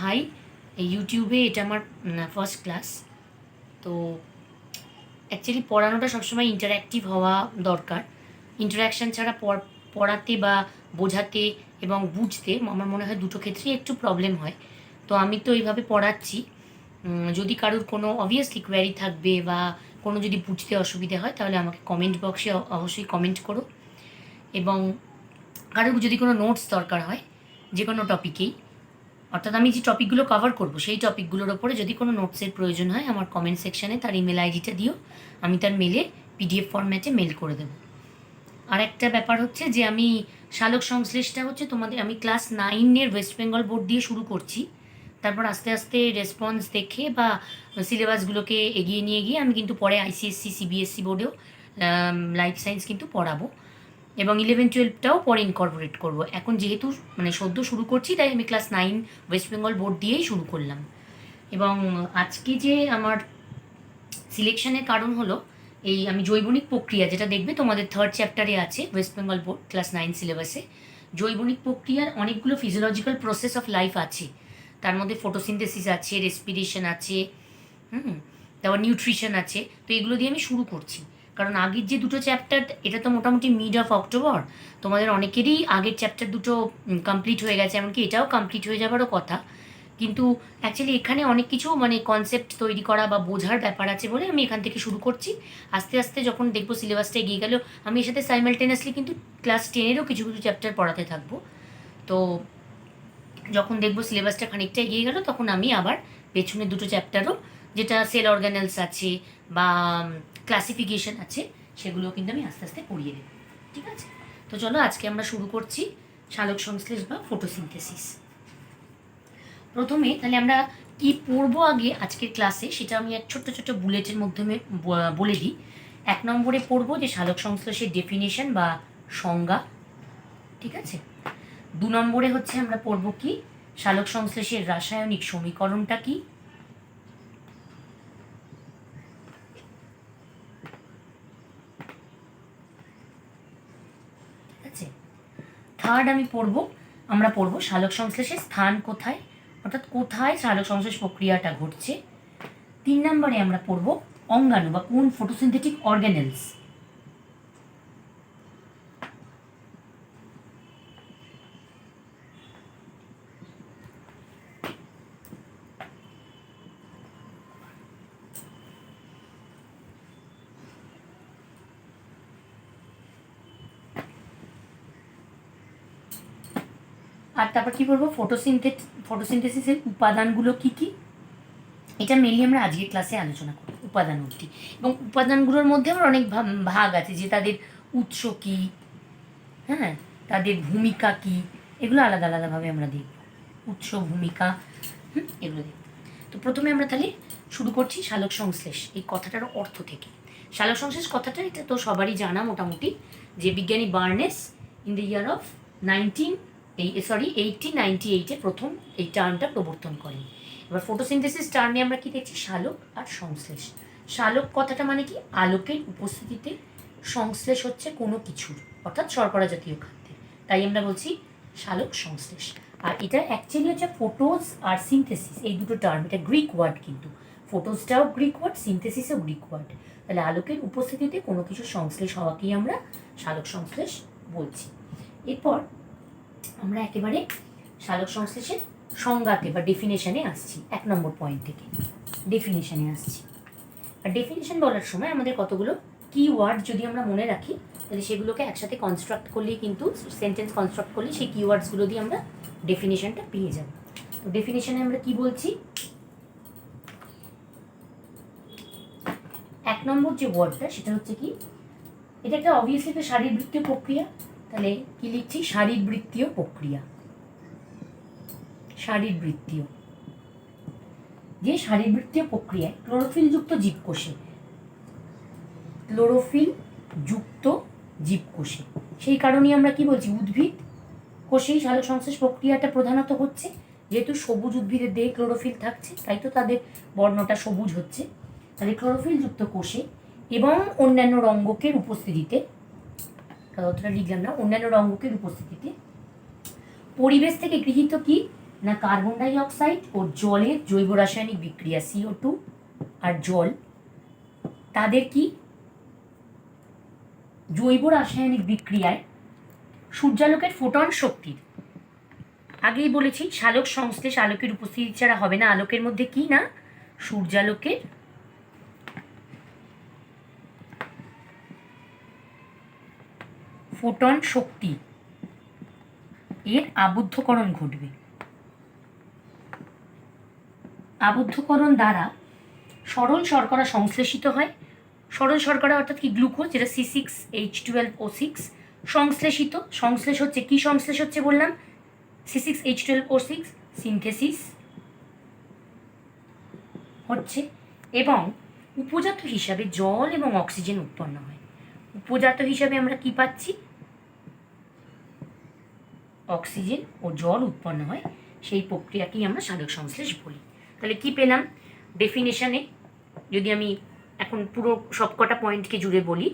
High, ইউটিউবে এটা আমার ফার্স্ট ক্লাস। তো অ্যাকচুয়ালি পড়ানোটা সবসময় ইন্টারঅ্যাক্টিভ হওয়া দরকার। ইন্টারাকশান ছাড়া পড়াতে বা বোঝাতে এবং বুঝতে আমার মনে হয় দুটো ক্ষেত্রেই একটু প্রবলেম হয়। তো আমি তো এইভাবে পড়াচ্ছি। যদি কারোর কোনো অবভিয়াসলি কোয়েরি থাকবে বা কোনো যদি বুঝতে অসুবিধে হয় তাহলে আমাকে কমেন্ট বক্সে অবশ্যই কমেন্ট করো। এবং কারোর যদি কোনো নোটস দরকার হয় যে কোনো টপিকেই, অর্থাৎ আমি যে টপিকগুলো কভার করব সেই টপিকগুলোর ওপরে যদি কোনো নোটসের প্রয়োজন হয় আমার কমেন্ট সেকশানে তার ইমেল আইডিটা দিও, আমি তার মেলে পিডিএফ ফরম্যাটে মেল করে দেবো। আর একটা ব্যাপার হচ্ছে যে আমি সালোক সংশ্লেষটা হচ্ছে তোমাদের আমি ক্লাস 9-এর ওয়েস্ট বেঙ্গল বোর্ড দিয়ে শুরু করছি। তারপর আস্তে আস্তে রেসপন্স দেখে বা সিলেবাসগুলোকে এগিয়ে নিয়ে গিয়ে আমি কিন্তু পরে আইসিএসসি সিবিএসসি বোর্ডেও লাইফ সায়েন্স কিন্তু পড়াবো এবং 11-12টাও পরে ইনকর্পোরেট করব। এখন যেহেতু মানে সদ্য শুরু করছি তাই আমি ক্লাস 9 ওয়েস্ট বেঙ্গল বোর্ড দিয়েই শুরু করলাম। এবং আজকে যে আমার সিলেকশনের কারণ হলো এই আমি জৈবনিক প্রক্রিয়া, যেটা দেখবে তোমাদের 3rd চ্যাপ্টারে আছে ওয়েস্ট বেঙ্গল বোর্ড ক্লাস 9 সিলেবাসে। জৈবনিক প্রক্রিয়ার অনেকগুলো ফিজিওলজিক্যাল প্রসেস অফ লাইফ আছে। তার মধ্যে ফটোসিনথেসিস আছে, রেসপিরেশন আছে, তারপর নিউট্রিশন আছে। তো এগুলো দিয়ে আমি শুরু করছি, কারণ আগের যে দুটো চ্যাপ্টার এটা তো মোটামুটি মিড অফ অক্টোবর, তোমাদের অনেকেরই আগের চ্যাপ্টার দুটো কমপ্লিট হয়ে গেছে, এমনকি এটাও কমপ্লিট হয়ে যাবারও কথা। কিন্তু অ্যাকচুয়ালি এখানে অনেক কিছু মানে কনসেপ্ট তৈরি করা বা বোঝার ব্যাপার আছে বলে আমি এখান থেকে শুরু করছি। আস্তে আস্তে যখন দেখবো সিলেবাসটা এগিয়ে গেল আমি এর সাথে সাইমালটেনিয়াসলি কিন্তু ক্লাস 10-এরও কিছু কিছু চ্যাপ্টার পড়াতে থাকবো। তো যখন দেখবো সিলেবাসটা খানিকটা এগিয়ে গেল তখন আমি আবার পেছনের দুটো চ্যাপ্টারও, যেটা সেল অর্গানেলস আছে বা ক্লাসিফিকেশন আছে, সেগুলো কিন্তু আমি আস্তে আস্তে পড়িয়ে দেবো। ঠিক আছে? তো চলো আজকে আমরা শুরু করছি সালোক সংশ্লেষ বা ফটোসিনথেসিস। প্রথমে তাহলে আমরা কি পড়বো আগে আজকের ক্লাসে সেটা আমি এক ছোট্ট ছোট্ট বুলেটের মাধ্যমে বলে দিই। 1 নম্বরে পড়বো যে সালোক সংশ্লেষের ডেফিনেশন বা সংজ্ঞা। ঠিক আছে? 2 নম্বরে হচ্ছে আমরা পড়বো কি সালোক সংশ্লেষের রাসায়নিক সমীকরণটা কি। ঠিক আছে? 3rd আমরা পড়বো সালোক সংশ্লেষের স্থান কোথায়, অর্থাৎ কোথায় সালোক সংশ্লেষ প্রক্রিয়াটা ঘটছে। 3 নম্বরে আমরা পড়বো অঙ্গাণু বা কোন ফটোসিনথেটিক অর্গানেলস। আর তারপর কী বলবো ফটোসিনথেসিসের উপাদানগুলো কী কী, এটা মেনলি আমরা আজকের ক্লাসে আলোচনা করব উপাদান অবধি। এবং উপাদানগুলোর মধ্যে আমার অনেক ভাগ আছে, যে তাদের উৎস কী, হ্যাঁ, তাদের ভূমিকা কী, এগুলো আলাদা আলাদাভাবে আমরা দেখব। উৎস, ভূমিকা, এগুলো দেখব। তো প্রথমে আমরা তাহলে শুরু করছি সালোক সংশ্লেষ এই কথাটার অর্থ থেকে। সালোক সংশ্লেষ কথাটা এটা তো সবারই জানা মোটামুটি, যে বিজ্ঞানী Barnes in the year of 1898-এ প্রথম এই টার্মটা প্রবর্তন করেন। এবার ফটোসিনথেসিস টার্মে আমরা কি দেখছি, সালোক আর সংশ্লেষ। সালোক কথাটা মানে কি, আলোকের উপস্থিতিতে সংশ্লেষ হচ্ছে কোনো কিছুর, অর্থাৎ শর্করা জাতীয় খাদ্যের, তাই আমরা বলছি সালোক সংশ্লেষ। আর এটা অ্যাকচুয়ালি হচ্ছে ফটোজ আর সিনথেসিস, এই দুটো টার্ম, এটা গ্রিক ওয়ার্ড, কিন্তু ফটোজটাও গ্রিক ওয়ার্ড, সিনথেসিসও গ্রিক ওয়ার্ড। তাহলে আলোকের উপস্থিতিতে কোনো কিছু সংশ্লেষ হওয়াকেই আমরা সালোক সংশ্লেষ বলছি। এরপর আমরা একেবারে সালোক সংশ্লেষের সংজ্ঞাতে বা ডেফিনেশনে আসছি। 1 নম্বর পয়েন্ট থেকে ডেফিনেশনে আসছি। আর ডেফিনেশন বলার সময় আমাদের কতগুলো কিওয়ার্ড যদি আমরা মনে রাখি তাহলে সেগুলোকে একসাথে কনস্ট্রাক্ট করলেই কিন্তু, সেন্টেন্স কনস্ট্রাক্ট করলে সেই কিওয়ার্ডসগুলো দিয়ে আমরা ডেফিনেশনটা পেয়ে যাব। তো ডেফিনেশনে আমরা কি বলছি, 1 নম্বর যে ওয়ার্ডটা সেটা হচ্ছে কি, এটা একটা অবভিয়াসলি একটা শারীরবৃত্তীয় প্রক্রিয়া। তাহলে কি লিখছি, শারীরবৃত্তীয় প্রক্রিয়া। শারীরবৃত্তীয়, যে শারীরবৃত্তীয় প্রক্রিয়ায় ক্লোরোফিলযুক্ত জীবকোষে, সেই কারণেই আমরা কি বলছি, উদ্ভিদ কোষেই সালোক সংশ্লেষ প্রক্রিয়াটা প্রধানত হচ্ছে। যেহেতু সবুজ উদ্ভিদের দেহে ক্লোরোফিল থাকছে তাই তো তাদের বর্ণটা সবুজ হচ্ছে। তাহলে ক্লোরোফিলযুক্ত কোষে এবং অন্যান্য রঙ্গকের উপস্থিতিতে, অন্যান্য রঙ্গকের উপস্থিতিতে পরিবেশ থেকে গৃহীত কি না কার্বন ডাই অক্সাইড ও জলের জৈব রাসায়নিক বিক্রিয়া CO2 আর জল তাদের কি জৈব রাসায়নিক বিক্রিয়ায় সূর্যালোকের ফোটন শক্তির, আগেই বলেছি সালোক সংশ্লেষ আলোকের উপস্থিতি ছাড়া হবে না। আলোকের মধ্যে কি না সূর্যালোকের ফোটন শক্তি এর আবদ্ধকরণ ঘটবে। আবদ্ধকরণ দ্বারা সরল শর্করা সংশ্লেষিত হয়। সরল শর্করা অর্থাৎ কি গ্লুকোজ, যেটা C6H12O6 সংশ্লেষিত। সংশ্লেষ হচ্ছে, কি সংশ্লেষ হচ্ছে বললাম? C6H12O6 সিনথেসিস হচ্ছে এবং উপজাত হিসাবে জল এবং অক্সিজেন উৎপন্ন হয়। উপজাত হিসাবে আমরা কি পাচ্ছি? অক্সিজেন ও জল উৎপন্ন হয়, সেই প্রক্রিয়াকেই আমরা সালোক সংশ্লেষ বলি। তাহলে কি পেলাম ডেফিনেশনে? যদি আমি এখন পুরো সবকটা পয়েন্টকে জুড়ে বলি,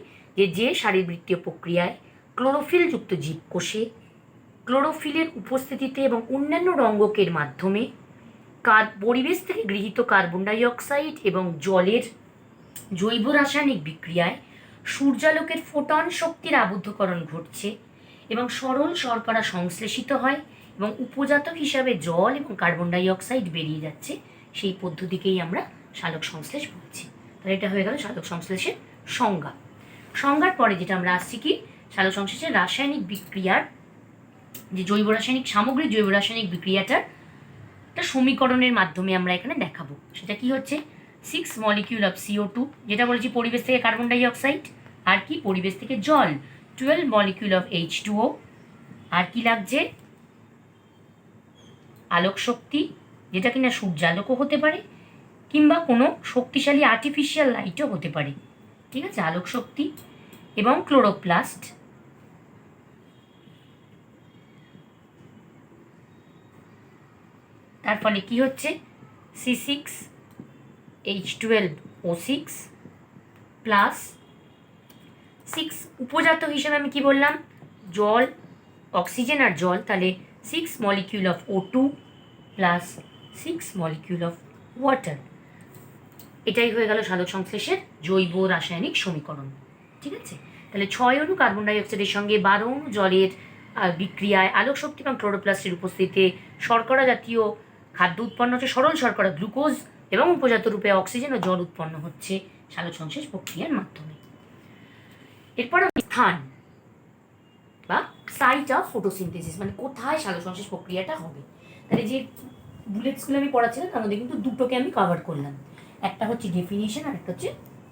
যে শারীরবৃত্তীয় প্রক্রিয়ায় ক্লোরোফিলযুক্ত জীবকোষে ক্লোরোফিলের উপস্থিতিতে এবং অন্যান্য রঙ্গকের মাধ্যমে পরিবেশ থেকে গৃহীত কার্বন ডাই অক্সাইড এবং জলের জৈব রাসায়নিক বিক্রিয়ায় সূর্যালোকের ফোটন শক্তির আবদ্ধকরণ ঘটছে এবং সরল শর্করা সংশ্লেষিত হয় এবং উপজাত হিসাবে জল এবং কার্বন ডাই অক্সাইড বেরিয়ে যাচ্ছে, সেই পদ্ধতিকেই আমরা সালোক সংশ্লেষ বলছি। তাহলে এটা হয়ে গেল সালোক সংশ্লেষের সংজ্ঞা। সংজ্ঞার পরে যেটা আমরা আসছি কি, সালোক সংশ্লেষের রাসায়নিক বিক্রিয়ার যে জৈব রাসায়নিক সামগ্রিক জৈব রাসায়নিক বিক্রিয়াটার একটা সমীকরণের মাধ্যমে আমরা এখানে দেখাবো। সেটা কি হচ্ছে? 6 মলিকিউল অফ CO2, যেটা বলেছি পরিবেশ থেকে কার্বন ডাই অক্সাইড, আর কি পরিবেশ থেকে জল 12 মলিকিউল অফ H2O, আর কি লাগছে? আলোক শক্তি, যেটা কিনা সূর্যালোকও হতে পারে কিংবা কোনো শক্তিশালী আর্টিফিশিয়াল লাইটও হতে পারে। ঠিক আছে, আলোক শক্তি এবং ক্লোরোপ্লাস্ট। তার ফলে কি হচ্ছে? C6H12O6 প্লাস 6 উপজাত হিসেবে আমি কি বললাম? জল, অক্সিজেন আর জল, তাহলে 6 molecule of O2 plus 6 molecule of water. এটাই হয়ে গেল সালোক সংশ্লেষের জৈব রাসায়নিক সমীকরণ। ঠিক আছে, তাহলে 6 অণু কার্বন ডাই অক্সাইডের সঙ্গে 12 অণু জলের বিক্রিয়ায় আলোক শক্তি এবং ক্লোরোপ্লাস্টের উপস্থিতিতে শর্করা জাতীয় খাদ্য উৎপন্ন হচ্ছে, সরল শর্করা গ্লুকোজ এবং উপজাত রূপে অক্সিজেন ও জল উৎপন্ন হচ্ছে সালোক সংশ্লেষ প্রক্রিয়ার মাধ্যমে। এরপর স্থান বা সাইট অফ ফটোসিনথেসিস, মানে কোথায় সালোক সংশ্লেষ প্রক্রিয়াটা হবে। তাহলে যে বুলেটসগুলো আমি পড়াচ্ছিলাম তার মধ্যে কিন্তু দুটোকে আমি কভার করলাম, একটা হচ্ছে ডেফিনিশন আর একটা হচ্ছে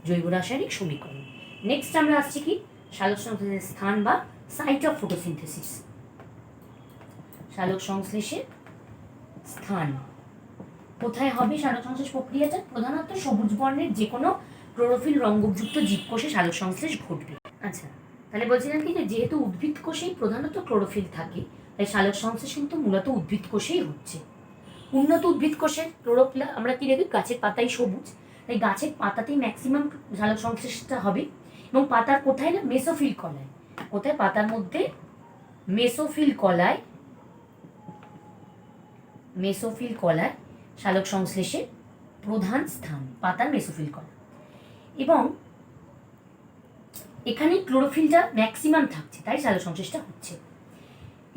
জৈব রাসায়নিক সমীকরণ। নেক্সট আমরা আসছি কি, সালোক সংশ্লেষের স্থান বা সাইট অফ ফটোসিনথেসিস। সালোক সংশ্লেষের স্থান কোথায় হবে? সালোক সংশ্লেষ প্রক্রিয়াটা প্রধানত সবুজ বর্ণের যে কোনো ক্লোরোফিল রঙ্গযুক্ত জীবকোষে সালোক সংশ্লেষ ঘটবে। আচ্ছা, তাহলে বলছিলাম কি, যেহেতু উদ্ভিদ কোষেই প্রধানত ক্লোরোফিল থাকে, তাই সালোক সংশ্লেষ কিন্তু মূলত উদ্ভিদ কোষেই হচ্ছে। উন্নত উদ্ভিদ কোষের ক্লোরোফিল আমরা কি দেখি, গাছের পাতাই সবুজ, তাই গাছের পাতাতেই ম্যাক্সিমাম সালোক সংশ্লেষটা হবে। এবং পাতার কোথায় না, মেসোফিল কলায়। কোথায়? পাতার মধ্যে মেসোফিল কলায়, মেসোফিল কলায় সালোক সংশ্লেষের প্রধান স্থান পাতার মেসোফিল কলা। এবং এখানে ক্লোরোফিলটা ম্যাক্সিমাম থাকছে, তাই সালোক সংশ্লেষটা হচ্ছে।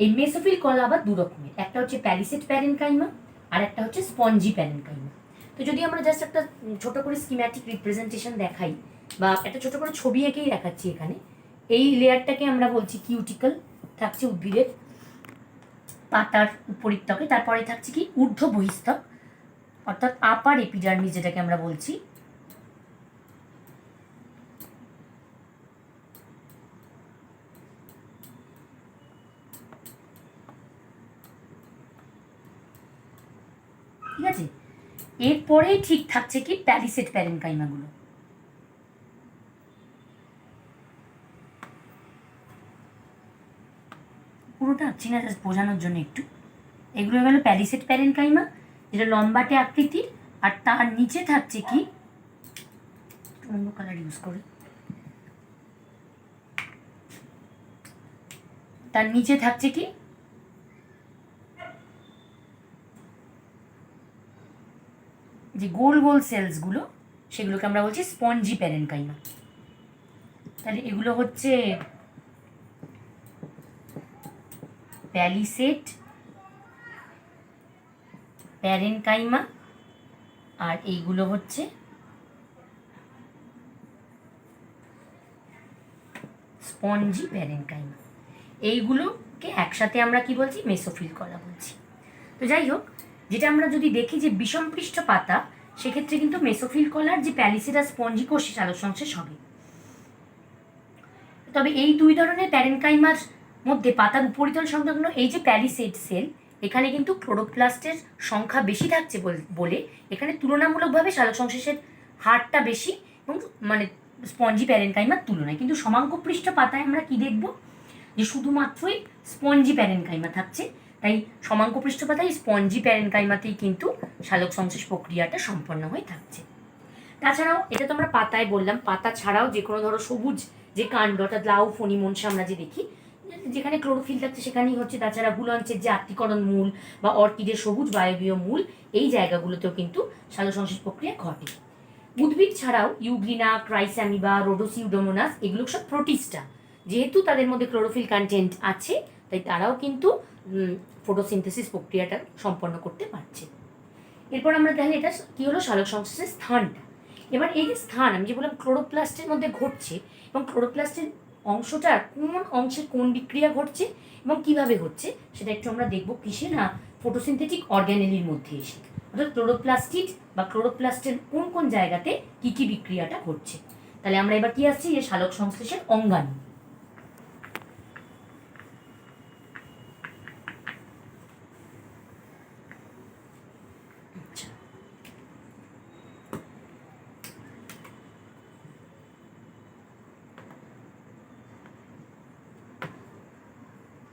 এই মেসোফিল কলা আবার দু রকমের, একটা হচ্ছে প্যালিসেড প্যারেনকাইমা আর একটা হচ্ছে স্পঞ্জি প্যারেনকাইমা। তো যদি আমরা জাস্ট একটা ছোট করে স্কিম্যাটিক রিপ্রেজেন্টেশন দেখাই বা একটা ছোট করে ছবি এঁকেই দেখাচ্ছি, এখানে এই লেয়ারটাকে আমরা বলছি কিউটিকল, থাকছে উদ্ভিদের পাতার উপরিত্বকে, তারপরে থাকছে কি ঊর্ধ্ব বহিস্তক অর্থাৎ আপার এপিডার্মিস, যেটাকে আমরা বলছি। ঠিক আছে, এরপরেই ঠিক থাকছে কি প্যালিসেড প্যারেনকাইমাগুলো। পুরোটা আঁকছি না, জাস্ট বোঝানোর জন্য একটু। এগুলো গেল প্যালিসেড প্যারেনকাইমা, যেটা লম্বাটে আকৃতির, আর তার নিচে থাকছে কি, অন্য কালার ইউজ করে, তার নিচে থাকছে কি যে গোল গোল সেলসগুলো সেগুলোকে আমরা বলছি স্পঞ্জি প্যারেনকাইমা। তাহলে এগুলো হচ্ছে প্যালিসেড প্যারেনকাইমা, আর এইগুলো হচ্ছে স্পঞ্জি প্যারেনকাইমা। এইগুলোকে একসাথে আমরা কি বলছি, মেসোফিল কলা বলছি। তো যাই হোক, যেটা আমরা যদি দেখি যে বিষমপৃষ্ঠ পাতা, সেক্ষেত্রে কিন্তু মেসোফিল কলার যে প্যালিসেড আর স্পঞ্জি কোষ সালোক সংশ্লেষ হবে। তবে এই দুই ধরনের প্যারেনকাইমার মধ্যে পাতার উপরিতল সংলগ্ন এই যে প্যালিসেড সেল, এখানে কিন্তু ক্লোরোপ্লাস্টের সংখ্যা বেশি থাকছে বলে এখানে তুলনামূলকভাবে সালোক সংশ্লেষের হারটা বেশি, এবং মানে স্পঞ্জি প্যারেনকাইমার তুলনায়। কিন্তু সমাঙ্গপৃষ্ঠ পাতায় আমরা কি দেখব, যে শুধুমাত্রই স্পঞ্জি প্যারেনকাইমা থাকছে। তাই সমাঙ্গপৃষ্ঠ পাতায় স্পঞ্জি প্যারেনকাইমাতেই কিন্তু সালোক সংশ্লেষ প্রক্রিয়াটা সম্পন্ন হয়ে থাকছে। তাছাড়াও এটা তো আমরা পাতায় বললাম, পাতা ছাড়াও যে কোনো ধরো সবুজ যে কাণ্ড, অর্থাৎ লাউ, ফণি, মনসা আমরা যে দেখি, যেখানে ক্লোরোফিল থাকছে সেখানেই হচ্ছে। তাছাড়া গুলঞ্চের যে আত্তীকরণ মূল বা অর্কিডের সবুজ বায়বীয় মূল, এই জায়গাগুলোতেও কিন্তু সালোক সংশ্লেষ প্রক্রিয়া ঘটে। উদ্ভিদ ছাড়াও ইউগ্লিনা, ক্রাইস্যামিবা, রোডোসিউডোমোনাস, এগুলো সব প্রোটিস্টা। যেহেতু তাদের মধ্যে ক্লোরোফিল কন্টেন্ট আছে, তাই তারাও কিন্তু ফটোসিনথেসিস প্রক্রিয়াটা সম্পন্ন করতে পারছে। এরপর আমরা তাহলে এটা কি হলো, সালোক সংশ্লেষের স্থানটা। এবার এই যে স্থান, আমি যে বললাম ক্লোরোপ্লাস্টের মধ্যে ঘটছে, এবং ক্লোরোপ্লাস্টের অংশটার কোন অংশে কোন বিক্রিয়া ঘটছে এবং কিভাবে হচ্ছে, সেটা একটু আমরা দেখবো কিসে না, ফটোসিনথেটিক অর্গ্যানেলির মধ্যে এসে। অর্থাৎ ক্লোরোপ্লাস্টিড বা ক্লোরোপ্লাস্টের কোন কোন জায়গাতে কি কি বিক্রিয়াটা ঘটছে। তাহলে আমরা এবার কি আসছি, যে সালোক সংশ্লেষের অঙ্গাণু।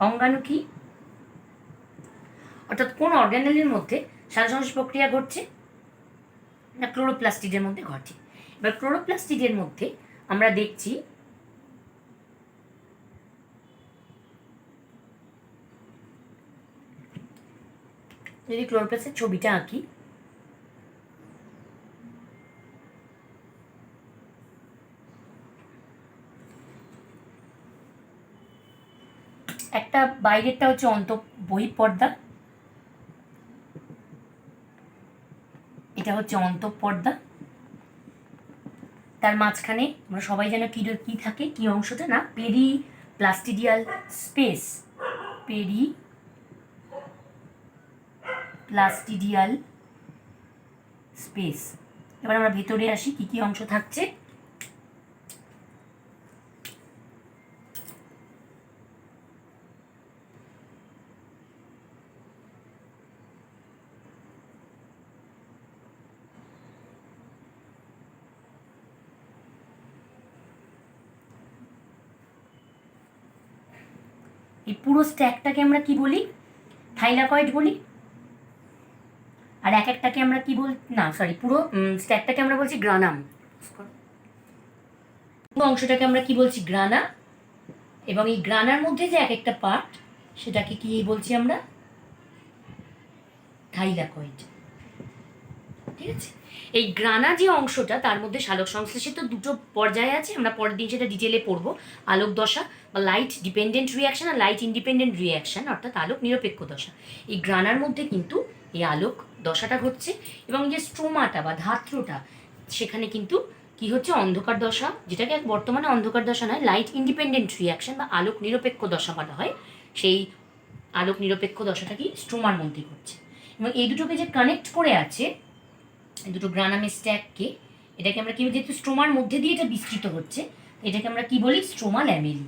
অঙ্গাণু কি, অর্থাৎ কোন অর্গানেলের মধ্যে সালোক সংশ্লেষ প্রক্রিয়া ঘটছে না, ক্লোরোপ্লাস্টিডের মধ্যে ঘটে। এবার ক্লোরোপ্লাস্টিডের মধ্যে আমরা দেখছি যদি ক্লোরোপ্লাস্টের ছবিটা আঁকি, একটা বাইরেরটা হচ্ছে বহিঃপর্দা, এটা হচ্ছে অন্তঃপর্দা, তার মাঝখানে আমরা সবাই যেন কি থাকে, কি অংশটা না, পেরিপ্লাস্টিডিয়াল স্পেস, পেরিপ্লাস্টিডিয়াল স্পেস। এবার আমরা ভেতরে আসি, কি কি অংশ থাকছে। এই পুরো স্ট্যাকটাকে আমরা কি বলি, থাইলাকয়েড বলি। আর এক একটাকে আমরা কি পুরো স্ট্যাকটাকে আমরা বলছি গ্রানাম। পুরো অংশটাকে আমরা কি বলছি, গ্রানা। এবং এই গ্রানার মধ্যে যে এক একটা পার্ট, সেটাকে কি বলছি আমরা, থাইলাকয়েড। ঠিক আছে, এই গ্রানা যে অংশটা, তার মধ্যে সালোক সংশ্লেষের তো দুটো পর্যায়ে আছে, আমরা পরের দিন সেটা ডিটেলে পড়বো। আলোক দশা বা লাইট ডিপেন্ডেন্ট রিয়াকশন আর লাইট ইন্ডিপেন্ডেন্ট রিয়াকশন, অর্থাৎ আলোক নিরপেক্ষ দশা। এই গ্রানার মধ্যে কিন্তু এই আলোক দশাটা ঘটছে, এবং যে স্ট্রোমাটা বা ধাত্রটা, সেখানে কিন্তু কি হচ্ছে, অন্ধকার দশা, যেটাকে বর্তমানে অন্ধকার দশা নয়, লাইট ইন্ডিপেন্ডেন্ট রিয়াকশন বা আলোক নিরপেক্ষ দশা বলা হয়। সেই আলোক নিরপেক্ষ দশাটা কি স্ট্রোমার মধ্যে ঘটছে। এবং এই দুটোকে যে কানেক্ট করে আছে, দুটো গ্রানামের স্ট্যাককে, এটাকে আমরা কি, যেহেতু স্ট্রোমার মধ্যে দিয়ে এটা বিস্তৃত হচ্ছে, এটাকে আমরা কি বলি, স্ট্রোমা ল্যামেলি।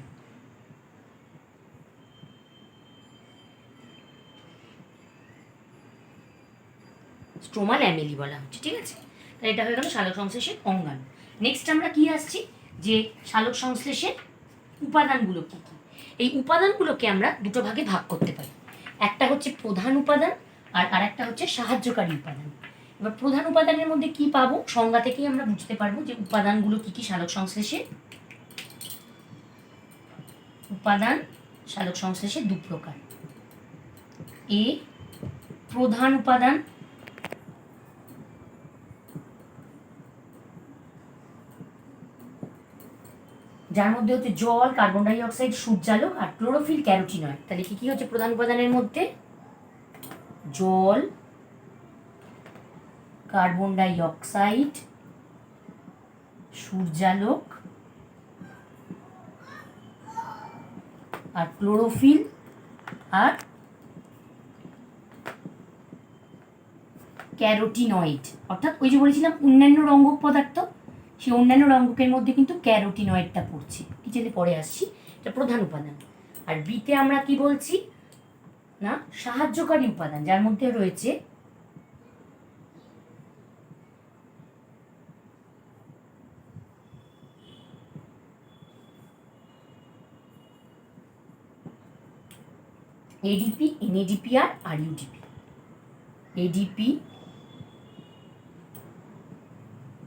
স্ট্রোমা ল্যামেলি বলা হচ্ছে। ঠিক আছে, তাহলে এটা হয়ে গেল সালোক সংশ্লেষের অঙ্গাণু। নেক্সট আমরা কি আসছি, যে সালোক সংশ্লেষের উপাদানগুলো কী কী। এই উপাদানগুলোকে আমরা দুটো ভাগে ভাগ করতে পারি, একটা হচ্ছে প্রধান উপাদান আর আরেকটা হচ্ছে সাহায্যকারী উপাদান। এবার প্রধান উপাদানের মধ্যে কি পাবো, সংজ্ঞা থেকেই আমরা বুঝতে পারবো যে উপাদানগুলো কি কি সালোক সংশ্লেষে। উপাদান সালোক সংশ্লেষে দু প্রকার, প্রধান উপাদান যার মধ্যে হচ্ছে জল, কার্বন ডাই অক্সাইড, সূর্যালোক আর ক্লোরোফিল, ক্যারোটিনয়েড। তাহলে কি কি হচ্ছে প্রধান উপাদানের মধ্যে? জল, কার্বন ডাই অক্সাইড, সূর্যালোক আর ক্লোরোফিল আর ক্যারোটিনয়েড। অর্থাৎ ওই যে বলেছিলাম অন্যান্য রঙ্গক পদার্থ, সেই অন্যান্য রঙ্গকের মধ্যে কিন্তু ক্যারোটিনয়েডটা পড়ছে। টিচারে পরে আসছি, এটা প্রধান উপাদান। আর বিতে আমরা কি বলছি না সাহায্যকারী উপাদান, যার মধ্যে রয়েছে এডিপি, এনএডিপি আর আরইউডিপি। এডিপি,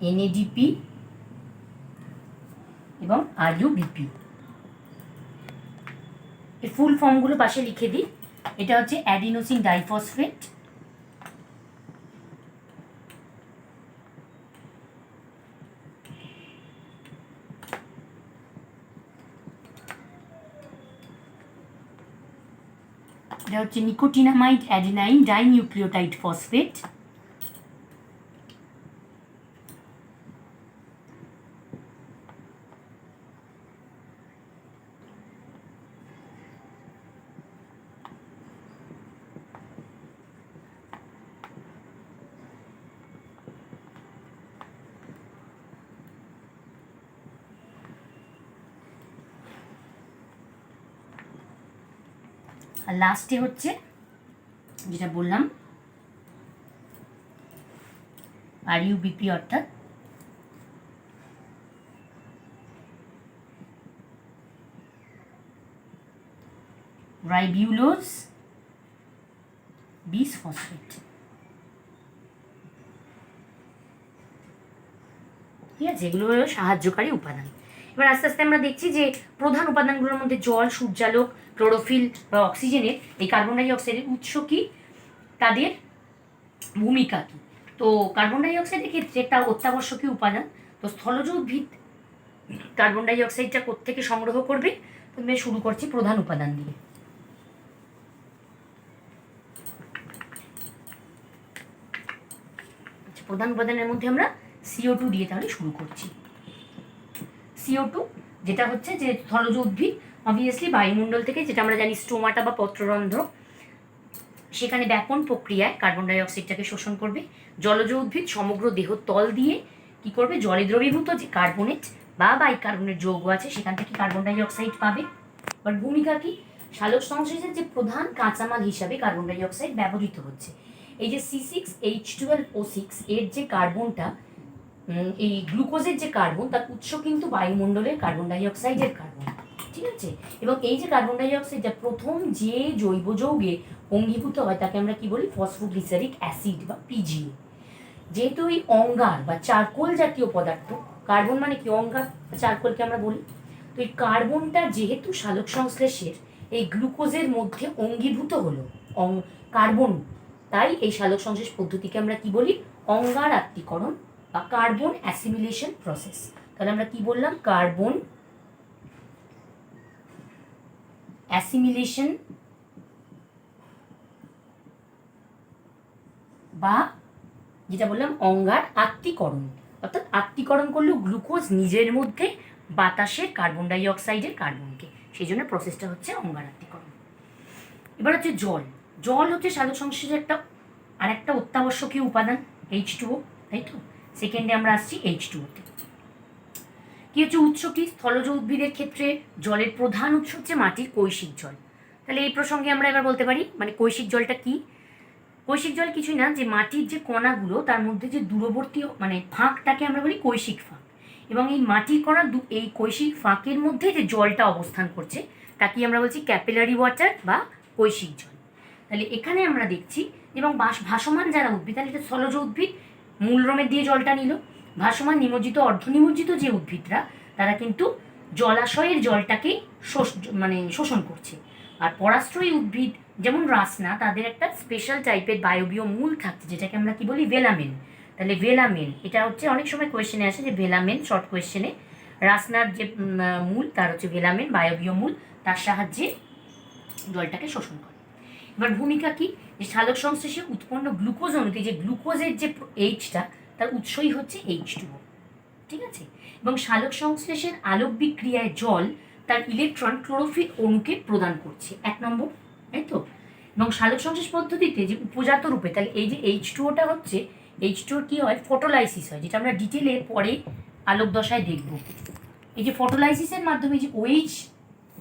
এনএডিপি এবং আরইউবিপি। এর ফুল ফর্মগুলো পাশে লিখে দিই। এটা হচ্ছে অ্যাডিনোসিন ডাইফসফেট, এটা হচ্ছে নিকোটিনামাইড অ্যাডিনাইন ডাইনিউক্লিওটাইড ফসফেট, আর লাস্টে হচ্ছে যেটা বললাম আরইউবিপি, অর্থাৎ রাইবিউলোজ বিসফসফেট। ঠিক আছে, এগুলো হলো সাহায্যকারী উপাদান। এবার আস্তে আস্তে আমরা দেখছি যে প্রধান উপাদানগুলোর মধ্যে জল, সূর্যালোক, ক্লোরোফিল বা অক্সিজেনের, এই কার্বন ডাই অক্সাইডের উৎস কী, তাদের ভূমিকা কী। তো কার্বন ডাই অক্সাইডের ক্ষেত্রে একটা অত্যাবশ্যকীয় উপাদান। তো স্থলজ উদ্ভিদ কার্বন ডাই অক্সাইডটা কোত্থেকে সংগ্রহ করবে? প্রথমে শুরু করছি প্রধান উপাদান দিয়ে। প্রধান উপাদানের মধ্যে আমরা CO2 দিয়ে তাহলে শুরু করছি। CO2 যেটা হচ্ছে যে স্থলজ উদ্ভিদ অবভিয়াসলি বায়ুমণ্ডল থেকে, যেটা আমরা জানি স্টোমাটা বা পত্ররন্ধ্র, সেখানে ব্যাপন প্রক্রিয়ায় কার্বন ডাই অক্সাইডটাকে শোষণ করবে। জলজ উদ্ভিদ সমগ্র দেহ তল দিয়ে কি করবে, জলে দ্রবীভূত যে কার্বনেট বা বাইকার্বনেট যৌগ আছে সেখান থেকে কার্বন ডাই অক্সাইড পাবে। এবার ভূমিকা কি, সালোক সংশ্লেষের যে প্রধান কাঁচামাল হিসাবে কার্বন ডাই অক্সাইড ব্যবহৃত হচ্ছে। এই যে C6H12O6 এর যে কার্বনটা, এই গ্লুকোজের যে কার্বন, তার উৎস কিন্তু বায়ুমণ্ডলের কার্বন ডাই অক্সাইডের কার্বন। ঠিক আছে, এবং এই যে কার্বন ডাই অক্সাইডটা প্রথম যে জৈব যৌগে অঙ্গীভূত হয় তাকে আমরা কি বলি, ফসফোগ্লিসারিক অ্যাসিড বা পিজিএ। যেহেতু এই অঙ্গার বা চারকোল জাতীয় পদার্থ, কার্বন মানে কি অঙ্গার, চারকোলকে আমরা বলি, তো এই কার্বনটা যেহেতু সালোক সংশ্লেষের এই গ্লুকোজের মধ্যে অঙ্গীভূত হলো কার্বন, তাই এই সালোক সংশ্লেষ পদ্ধতিকে আমরা কি বলি, অঙ্গার আত্তীকরণ বা কার্বন অ্যাসিমিলেশন প্রসেস। তাহলে আমরা কি বললাম, কার্বন অ্যাসিমিলেশন বা যেটা বললাম অঙ্গার আত্তীকরণ। অর্থাৎ আত্তীকরণ করলেও গ্লুকোজ নিজের মধ্যে বাতাসের কার্বন ডাই অক্সাইডের কার্বনকে, সেই জন্য প্রসেসটা হচ্ছে অঙ্গার আত্তীকরণ। এবার হচ্ছে জল। জল হচ্ছে সালোক সংশ্লেষের একটা অত্যাবশ্যকীয় উপাদান, H2O, তাই তো। সেকেন্ডে আমরা আসছি H2O-তে। কি হচ্ছে উৎস কি, স্থলজ উদ্ভিদের ক্ষেত্রে জলের প্রধান উৎস হচ্ছে মাটির কৈশিক জল। তাহলে এই প্রসঙ্গে আমরা এবার বলতে পারি মানে কৈশিক জলটা কি। কৈশিক জল কিছুই না, যে মাটির যে কণাগুলো তার মধ্যে যে দূরবর্তী মানে ফাঁকটাকে আমরা বলি কৈশিক ফাঁক, এবং এই মাটির কণা এই কৈশিক ফাঁকের মধ্যে যে জলটা অবস্থান করছে তাকে আমরা বলছি ক্যাপিলারি ওয়াটার বা কৈশিক জল। তাহলে এখানে আমরা দেখছি, এবং ভাসমান যারা উদ্ভিদ, তাহলে এটা স্থলজ উদ্ভিদ মূলরোমের দিয়ে জলটা নিল। ভাসমান নিমজ্জিত অর্ধনিমজ্জিত যে উদ্ভিদরা, তারা কিন্তু জলাশয়ের জলটাকে শোষণ করছে। আর পরাশ্রয়ী উদ্ভিদ যেমন রাসনা, তাদের একটা স্পেশাল টাইপের বায়বীয় মূল থাকছে যেটাকে আমরা কি বলি, ভেলামেন। তাহলে ভেলামেন, এটা হচ্ছে অনেক সময় কোয়েশ্চেনে আসে যে ভেলামেন, শর্ট কোয়েশ্চেনে রাসনার যে মূল, তার হচ্ছে ভেলামেন বায়বীয় মূল, তার সাহায্যে জলটাকে শোষণ করে। এবার ভূমিকা কি, যে সালোক সংশ্লেষে উৎপন্ন গ্লুকোজ অণুতে যে গ্লুকোজের যে এইচটা, তার উৎসই হচ্ছে H2O, ঠিক আছে। এবং সালোক সংশ্লেষের আলোক বিক্রিয়ায় জল তার ইলেকট্রন ক্লোরোফিল অণুকে প্রদান করছে, 1 নম্বর, তাই তো। এবং সালোক সংশ্লেষ পদ্ধতিতে যে উপজাত রূপে, তাহলে এই যে H2Oটা হচ্ছে, H2O কি হয়, ফটোলাইসিস হয়, যেটা আমরা ডিটেলে পরে আলোক দশায় দেখব। এই যে ফটোলাইসিসের মাধ্যমে যে OH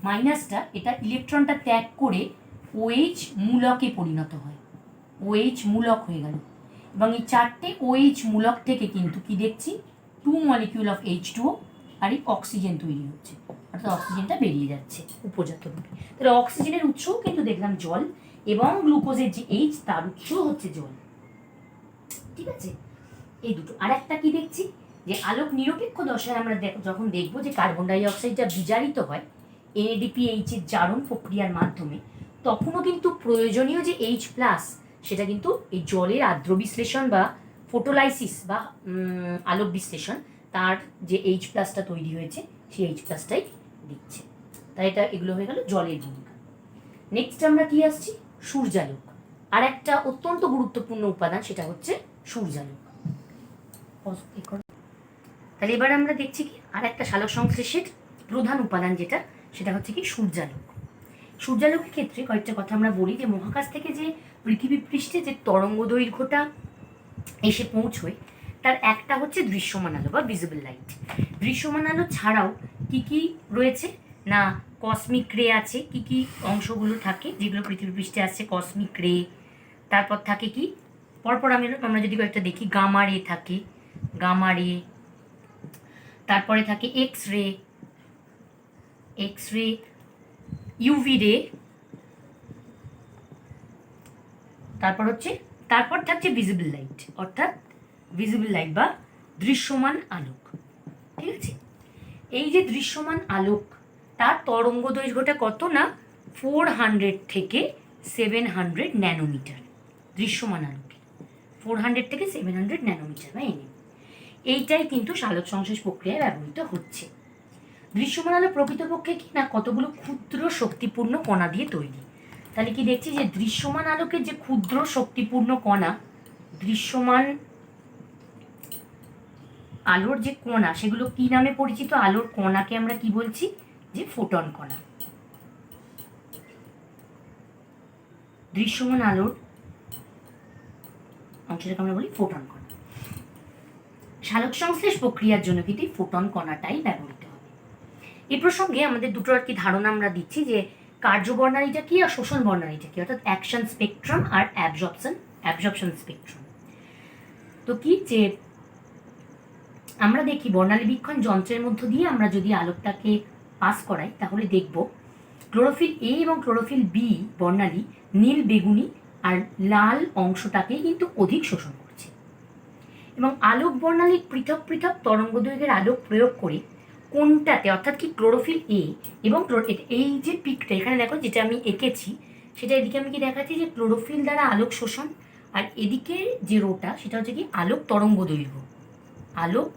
মাইনাসটা, এটা ইলেকট্রনটা ত্যাগ করে OH মূলকে পরিণত হয়, OH মূলক হয়ে গেল। এবং এই 4টে OH মূলক থেকে কিন্তু কি দেখছি, 2 মলিকিউল অফ H2O আর এই অক্সিজেন তৈরি হচ্ছে, অর্থাৎ অক্সিজেনটা বেরিয়ে যাচ্ছে উপজাত রূপে। তাহলে অক্সিজেনের উৎসও কিন্তু দেখলাম জল, এবং গ্লুকোজের যে H, তার উৎসও হচ্ছে জল, ঠিক আছে। এই দুটো। আর একটা কি দেখছি, যে আলোক নিরপেক্ষ দশায় আমরা যখন দেখবো যে কার্বন ডাই অক্সাইডটা বিজারিত হয় NADPH এর জারণ প্রক্রিয়ার মাধ্যমে, তখনও কিন্তু প্রয়োজনীয় যে H+, সেটা কিন্তু এই জলের আর্দ্র বিশ্লেষণ বা ফটোলাইসিস বা আলোক বিশ্লেষণ, তার যে H+টা তৈরি হয়েছে, সেই H+টাই দিচ্ছে। তাই এটা এগুলো হয়ে গেল জলের ভূমিকা। নেক্সট আমরা কি আসছি, সূর্যালোক। আর একটা অত্যন্ত গুরুত্বপূর্ণ উপাদান, সেটা হচ্ছে সূর্যালোক। তাহলে এবার আমরা দেখছি কি, আর একটা সালোক সংশ্লেষের প্রধান উপাদান যেটা, সেটা হচ্ছে কি সূর্যালোক। সূর্যালোকের ক্ষেত্রে কয়েকটা কথা আমরা বলি, যে মহাকাশ থেকে যে পৃথিবী পৃষ্ঠে যে তরঙ্গ দৈর্ঘ্যটা এসে পৌঁছয়, তার একটা হচ্ছে দৃশ্যমান আলো বা ভিজিবল লাইট। দৃশ্যমান আলো ছাড়াও কি কি রয়েছে না, কসমিক রে আছে, কি কি অংশগুলো থাকে যেগুলো পৃথিবী পৃষ্ঠে আসছে, কসমিক রে। তারপর থাকে কি, পরপর আমরা যদি কয়েকটা দেখি, গামা রে থাকে, গামা রে। তারপরে থাকে এক্স রে, ইউভি রে। তারপর থাকছে ভিজিবল লাইট, অর্থাৎ ভিজিবল লাইট বা দৃশ্যমান আলোক, ঠিক আছে। এই যে দৃশ্যমান আলোক, তার তরঙ্গ দৈর্ঘ্যটা কত না, 400 থেকে 700 ন্যানোমিটার। দৃশ্যমান আলোকে 400 থেকে 700 ন্যানোমিটার বা NM, এইটাই কিন্তু সালোক সংশ্লেষ প্রক্রিয়ায় ব্যবহৃত হচ্ছে। দৃশ্যমান আলো প্রকৃতপক্ষে কি না, কতগুলো ক্ষুদ্র শক্তিপূর্ণ কণা দিয়ে তৈরি। তাহলে কি দেখছি, যে দৃশ্যমান আলোকের যে ক্ষুদ্র শক্তিপূর্ণ কণা, দৃশ্যমান আলোর যে কণা, সেগুলো কি নামে পরিচিত, আলোর কণাকে আমরা কি বলছি, যে ফোটন কণা। দৃশ্যমান আলোর অংশটাকে আমরা বলি ফোটন কণা। সালোক সংশ্লেষ প্রক্রিয়ার জন্য কিন্তু ফোটন কণাটাই ব্যবহৃত হবে। এই প্রসঙ্গে আমাদের দুটো আর কি ধারণা আমরা দিচ্ছি, যে কার্যবর্ণালীটা কি আর শোষণ বর্ণালীটা কি, অর্থাৎ অ্যাকশন স্পেকট্রাম আর অ্যাবজর্পশন স্পেকট্রাম। তো কি, যে আমরা দেখি বর্ণালী বীক্ষণ যন্ত্রের মধ্য দিয়ে আমরা যদি আলোকটাকে পাস করাই, তাহলে দেখব ক্লোরোফিল এ এবং ক্লোরোফিল বি বর্ণালী নীল, বেগুনি আর লাল অংশটাকে কিন্তু অধিক শোষণ করছে। এবং আলোক বর্ণালীর পৃথক পৃথক তরঙ্গ দৈর্ঘ্যের আলোক প্রয়োগ করে কোনটাতে, অর্থাৎ কি ক্লোরোফিল এ এবং এই যে পিকটা এখানে দেখো যেটা আমি এঁকেছি, সেটা এদিকে আমি কি দেখাচ্ছি, যে ক্লোরোফিল দ্বারা আলোক শোষণ, আর এদিকে যে রোটা, সেটা হচ্ছে কি আলোক তরঙ্গ দৈর্ঘ্য, আলোক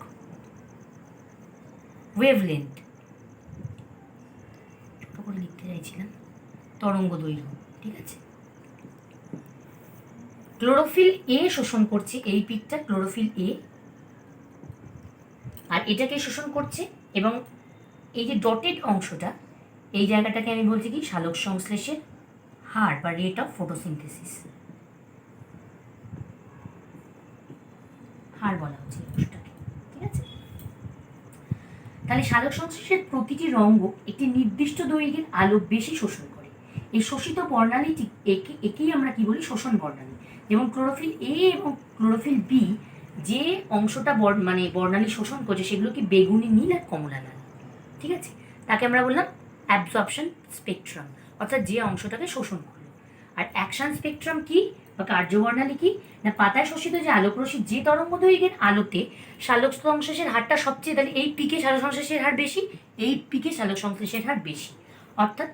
ওয়েভলেন্থ, ছোট করে লিখতে চাইছিলাম, তরঙ্গ দৈর্ঘ্য, ঠিক আছে। ক্লোরোফিল এ শোষণ করছে এই পিকটা, ক্লোরোফিল এ, আর এটাকে শোষণ করছে। এবং এই যে ডটেড অংশটা, এই জায়গাটাকে আমি বলছি কি সালোক সংশ্লেষের হার বা রেট অফ ফটোসিনথেসিস, হার বলা হচ্ছে এই অংশটাকে, ঠিক আছে। তাহলে সালোক সংশ্লেষের প্রতিটি রঙ্গ একটি নির্দিষ্ট দৈর্ঘ্যের আলো বেশি শোষণ করে। এই শোষিত বর্ণালীটি একেই আমরা কি বলি, শোষণ বর্ণালী। যেমন ক্লোরোফিল এ এবং ক্লোরোফিল বি যে অংশটা বর্ণালী শোষণ করছে, সেগুলো কি বেগুনি, নীল আর কমলা লাল, ঠিক আছে। তাকে আমরা বললাম অ্যাবজর্পশন স্পেকট্রাম, অর্থাৎ যে অংশটাকে শোষণ করলো। আর অ্যাকশন স্পেকট্রাম কি বা কার্যবর্ণালী কি না, পাতায় শোষিত যে আলোকরশ্মি যে তরঙ্গ দৈর্ঘ্যের আলোতে সালোক সংশ্লেষের হারটা সবচেয়ে, তাহলে এই পিকে সালোক সংশ্লেষের হার বেশি, এই পিকে সালোক সংশ্লেষের হার বেশি, অর্থাৎ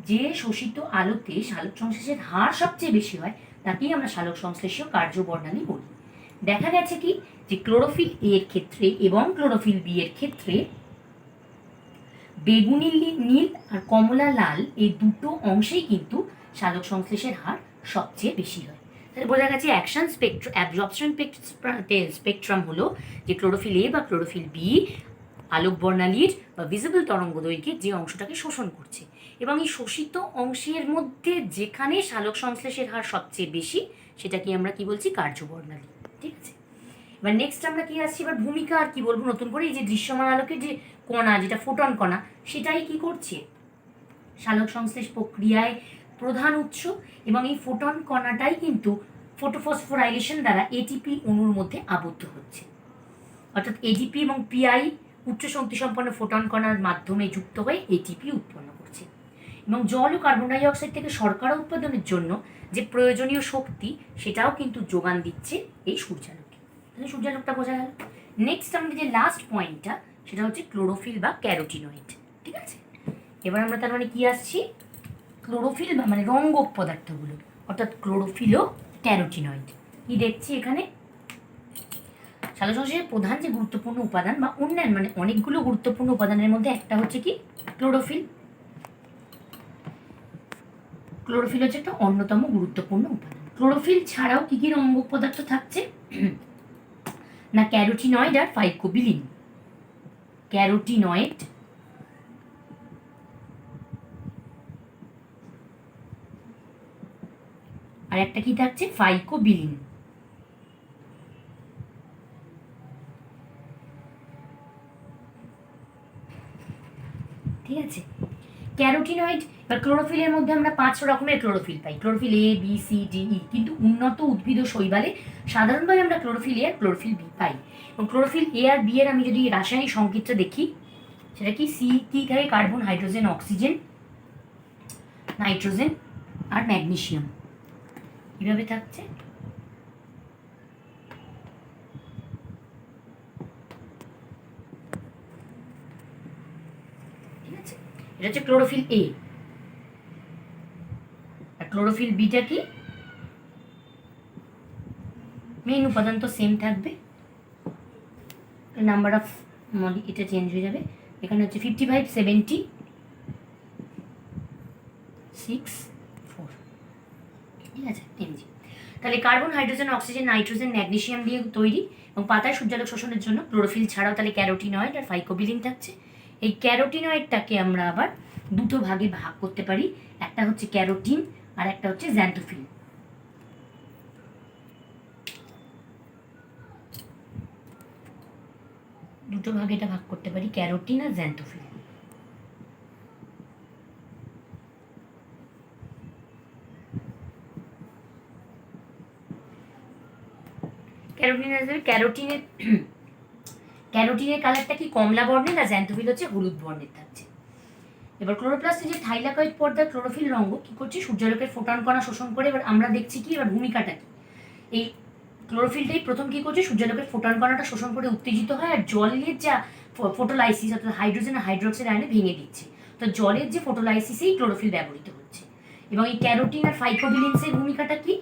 যে শোষিত আলোতে সালোক সংশ্লেষের হার সবচেয়ে বেশি হয়, তাকেই আমরা সালোক সংশ্লেষীয় কার্যবর্ণালী বলি। দেখা গেছে কি, যে ক্লোরোফিল এ এর ক্ষেত্রে এবং ক্লোরোফিল বি এর ক্ষেত্রে বেগুনি নীল আর কমলা লাল এই দুটো অংশেই কিন্তু সালোক সংশ্লেষের হার সবচেয়ে বেশি হয়। তাহলে বোঝা গেছে অ্যাকশন অ্যাবজর্পশন স্পেকট্রাম হলো যে ক্লোরোফিল এ বা ক্লোরোফিল বি আলোক বর্ণালীর বা ভিজিবল তরঙ্গ দৈর্ঘ্যের যে অংশটাকে শোষণ করছে, এবং এই শোষিত অংশের মধ্যে যেখানে সালোক সংশ্লেষের হার সবচেয়ে বেশি সেটাকে আমরা কি বলছি, কার্যবর্ণালী। ঠিক আছে, এবার নেক্সট আমরা কি আসছি, এবার ভূমিকা আর কি বলবো নতুন করে। এই যে দৃশ্যমান আলোকের যে কণা, যেটা ফোটন কণা, সেটাই কি করছে, সালোক সংশ্লেষ প্রক্রিয়ায় প্রধান উৎস, এবং এই ফোটন কণাটাই কিন্তু ফটোফসফোরাইলেশন দ্বারা এটিপি অণুর মধ্যে আবদ্ধ হচ্ছে, অর্থাৎ এডিপি এবং পিআই উচ্চ শক্তি সম্পন্ন ফোটন কণার মাধ্যমে যুক্ত হয়ে এটিপি উৎপন্ন করছে, এবং জল ও কার্বন ডাই অক্সাইড থেকে শর্করা উৎপাদনের জন্য যে প্রয়োজনীয় শক্তি সেটাও কিন্তু যোগান দিচ্ছে এই সূর্যালোকে। তাহলে সূর্যালোকটা বোঝা গেল। নেক্সট আমাদের যে লাস্ট পয়েন্টটা সেটা হচ্ছে ক্লোরোফিল বা ক্যারোটিনয়েড। ঠিক আছে, এবার আমরা তার মানে কি আসছি, ক্লোরোফিল বা মানে রঙ্গক পদার্থগুলো, অর্থাৎ ক্লোরোফিল ও ক্যারোটিনয়েড। কি দেখছি এখানে, সালোক সংশ্লেষের প্রধান যে গুরুত্বপূর্ণ উপাদান বা অন্যান্য মানে অনেকগুলো গুরুত্বপূর্ণ উপাদানের মধ্যে একটা হচ্ছে কি ক্লোরোফিল। ক্লোরোফিল হচ্ছে একটা অন্যতম গুরুত্বপূর্ণ উপাদান। ক্লোরোফিল ছাড়াও কি কি রঙ্গক পদার্থ থাকছে না, ক্যারোটিনয়েড আর ফাইকোবিলিন। ক্যারোটিনয়েড আর একটা কি থাকছে, ফাইকোবিলিন। ঠিক আছে, ক্যারোটিনয়েড বা ক্লোরোফিলের মধ্যে আমরা 5 রকমের ক্লোরোফিল পাই, chlorophyll A B C D E, কিন্তু উন্নত উদ্ভিদ ও শৈবালে সাধারণভাবে আমরা ক্লোরোফিল এ আর ক্লোরোফিল বি পাই। এবং ক্লোরোফিল এ আর বি এর আমি যদি রাসায়নিক সংকেতটা দেখি, সেটা কি সি কি থাকে, কার্বন হাইড্রোজেন অক্সিজেন নাইট্রোজেন আর ম্যাগনেসিয়াম, কিভাবে থাকছে। ঠিক আছে, এটা হচ্ছে ক্লোরোফিল এ। আর ক্লোরোফিল বিটা কি, মেইন উপাদান তো সেম থাকবে, নাম্বার অফ এটা চেঞ্জ হয়ে যাবে। এখানে হচ্ছে 55 70 6 4। ঠিক আছে, এমজি। তাহলে carbon hydrogen oxygen nitrogen magnesium দিয়ে তৈরি, এবং পাতায় সূর্যালোক শোষণের জন্য ক্লোরোফিল ছাড়াও তাহলে ক্যারোটিনয়েড আর ফাইকোবিলিন থাকছে। এই ক্যারোটিনয়েডটাকে আমরা আবার দুটো ভাগে ভাগ করতে পারি, একটা হচ্ছে ক্যারোটিন আর একটা হচ্ছে জ্যান্থোফিল। দুটো ভাগে এটা ভাগ করতে পারি, ক্যারোটিন আর জ্যান্থোফিল। ক্যারোটিনের কালারটা কি কমলা বর্ণের, আর জ্যান্থোফিল হচ্ছে হলুদ বর্ণের থাকছে। এবার ক্লোরোপ্লাস্টের যে থাইলাকয়েড পর্দার ক্লোরোফিল রঙ্গ কি করছে, সূর্যালোকের ফোটন কণা শোষণ করে। এবার আমরা দেখছি কি, এবার ভূমিকাটা কি, এই ক্লোরোফিলটাই প্রথম কি করছে, সূর্যালোকের ফোটন কণাটা শোষণ করে উত্তেজিত হয়, আর জলের যা ফোটোলাইসিস অর্থাৎ হাইড্রোজেন আর হাইড্রোক্সাইড আয়নে ভেঙে দিচ্ছে। তো জলের যে ফোটোলাইসিসেই ক্লোরোফিল ব্যবহৃত হচ্ছে। এবং এই ক্যারোটিন আর ফাইকোবিলিন্সের ভূমিকাটা কি,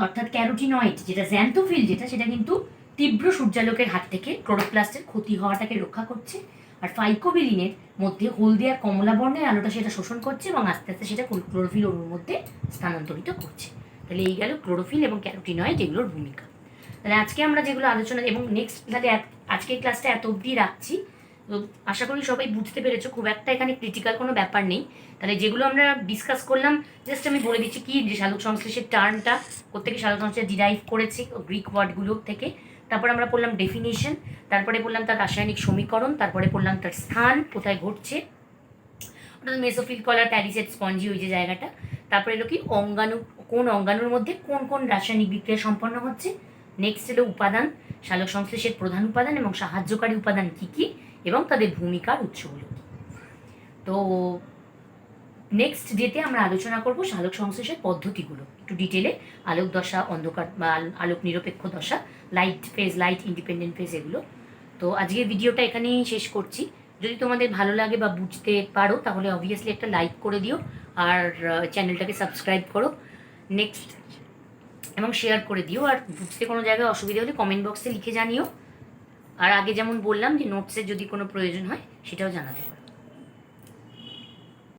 অর্থাৎ ক্যারোটিনয়েড যেটা জ্যান্থোফিল যেটা, সেটা কিন্তু তীব্র সূর্যালোকের হাত থেকে ক্লোরোপ্লাস্টের ক্ষতি হওয়াটাকে রক্ষা করছে, আর ফাইকোবিলিনের মধ্যে হলদে আর কমলা বর্ণের আলোটা সেটা শোষণ করছে এবং আস্তে আস্তে সেটা ক্লোরোফিল অণুর মধ্যে স্থানান্তরিত করছে। তাহলে এই গেল ক্লোরোফিল এবং ক্যারোটিনয়েড এগুলোর ভূমিকা। তাহলে আজকে আমরা যেগুলো আলোচনা, এবং নেক্সট তাহলে আজকের ক্লাসটা এত অবধি রাখছি। তো আশা করি সবাই বুঝতে পেরেছো, খুব একটা এখানে ক্রিটিক্যাল কোনো ব্যাপার নেই। তাহলে যেগুলো আমরা ডিসকাস করলাম, জাস্ট আমি বলে দিচ্ছি কি, যে সালোক সংশ্লেষের টার্মটা কোত্থেকে সালোক সংশ্লেষ ডিরাইভ করেছি গ্রিক ওয়ার্ডগুলো থেকে। তারপর আমরা পড়লাম ডেফিনেশন, তারপরে পড়লাম তার রাসায়নিক সমীকরণ, তারপরে পড়লাম তার স্থান কোথায় ঘটছে, অর্থাৎ মেসোফিল কলার প্যারিসেট স্পঞ্জি ওই যে জায়গাটা। তারপরে এলো কি অঙ্গাণু, কোন অঙ্গাণুর মধ্যে কোন কোন রাসায়নিক বিক্রিয়া সম্পন্ন হচ্ছে। নেক্সট এলো উপাদান, সালোক সংশ্লেষের প্রধান উপাদান এবং সাহায্যকারী উপাদান কী কী, এবং তাদের ভূমিকার উৎসগুলো কী। তো নেক্সট ডেতে আমরা আলোচনা করব সালোক সংশ্লেষের পদ্ধতিগুলো একটু ডিটেলে, আলোক দশা, অন্ধকার বা আলোক নিরপেক্ষ দশা, light phase, light independent phase, এগুলো। তো আজকের ভিডিওটা এখানেই শেষ করছি। যদি তোমাদের ভালো লাগে বা বুঝতে পারো তাহলে অবভিয়াসলি একটা লাইক করে দিও, আর চ্যানেলটাকে সাবস্ক্রাইব করো নেক্সট, এবং শেয়ার করে দিও। আর বুঝতে কোনো জায়গায় অসুবিধা হলে কমেন্ট বক্সে লিখে জানিও। আর আগে যেমন বললাম যে নোটসের যদি কোনো প্রয়োজন হয় সেটাও জানাতে পারো।